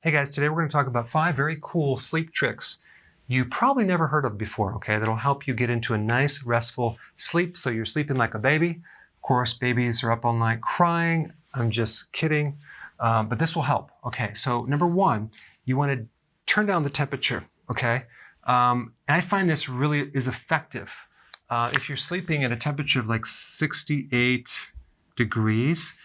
Hey guys, today we're going to talk about 5 very cool sleep tricks you probably never heard of before, okay? That'll help you get into a nice, restful sleep so you're sleeping like a baby. Of course, babies are up all night crying. I'm just kidding, but this will help. Okay, so number 1, you want to turn down the temperature, okay? And I find this really is effective. If you're sleeping at a temperature of like 68 degrees,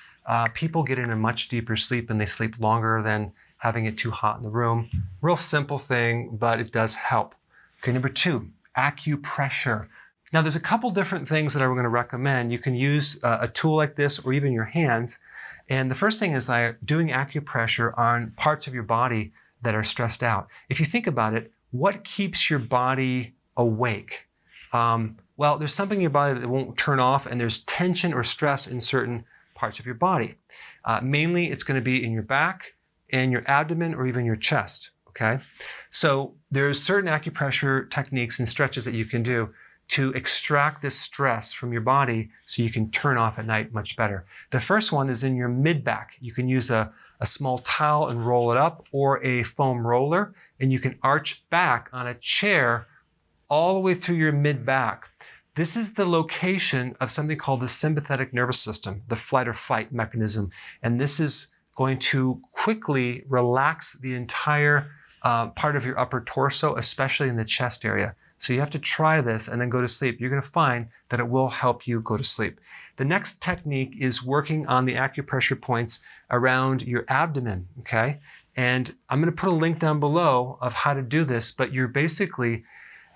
people get in a much deeper sleep and they sleep longer than having it too hot in the room. Real simple thing, but it does help. Okay, number 2, acupressure. Now there's a couple different things that I'm going to recommend. You can use a tool like this or even your hands. And the first thing is like doing acupressure on parts of your body that are stressed out. If you think about it, what keeps your body awake? Well, there's something in your body that won't turn off, and there's tension or stress in certain parts of your body. Mainly it's going to be in your back, in your abdomen, or even your chest, okay? So there's certain acupressure techniques and stretches that you can do to extract this stress from your body so you can turn off at night much better. The first one is in your mid-back. You can use a small towel and roll it up, or a foam roller, and you can arch back on a chair all the way through your mid-back. This is the location of something called the sympathetic nervous system, the flight or fight mechanism, and this is going to quickly relax the entire part of your upper torso, especially in the chest area. So you have to try this and then go to sleep. You're going to find that it will help you go to sleep. The next technique is working on the acupressure points around your abdomen, okay? And I'm going to put a link down below of how to do this, but you're basically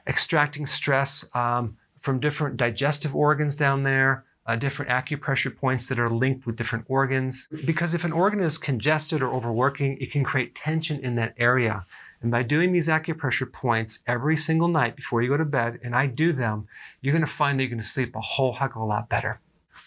extracting stress from different digestive organs down there, different acupressure points that are linked with different organs. Because if an organ is congested or overworking, it can create tension in that area. And by doing these acupressure points every single night before you go to bed, and I do them, you're going to find that you're going to sleep a whole heck of a lot better.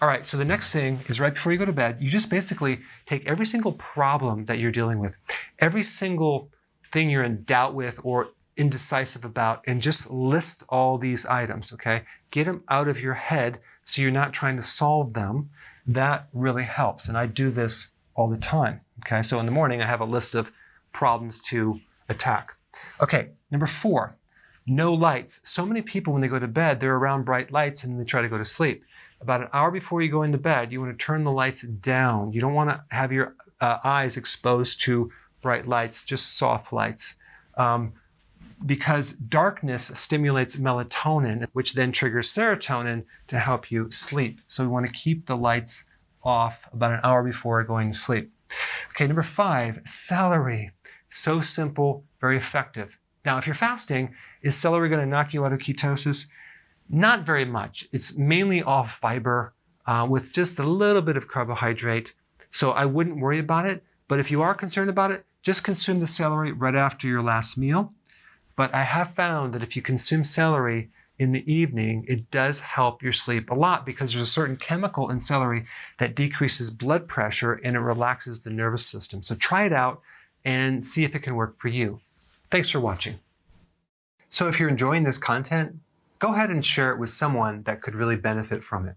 All right, so the next thing is right before you go to bed, you just basically take every single problem that you're dealing with, every single thing you're in doubt with or indecisive about, and just list all these items, okay? Get them out of your head so you're not trying to solve them. That really helps. And I do this all the time, okay? So in the morning, I have a list of problems to attack. Okay, number 4, no lights. So many people, when they go to bed, they're around bright lights and they try to go to sleep. About an hour before you go into bed, you want to turn the lights down. You don't want to have your eyes exposed to bright lights, just soft lights. Because darkness stimulates melatonin, which then triggers serotonin to help you sleep. So we want to keep the lights off about an hour before going to sleep. Okay, number 5, celery. So simple, very effective. Now, if you're fasting, is celery going to knock you out of ketosis? Not very much. It's mainly all fiber with just a little bit of carbohydrate. So I wouldn't worry about it. But if you are concerned about it, just consume the celery right after your last meal. But I have found that if you consume celery in the evening, it does help your sleep a lot because there's a certain chemical in celery that decreases blood pressure and it relaxes the nervous system. So try it out and see if it can work for you. Thanks for watching. So if you're enjoying this content, go ahead and share it with someone that could really benefit from it.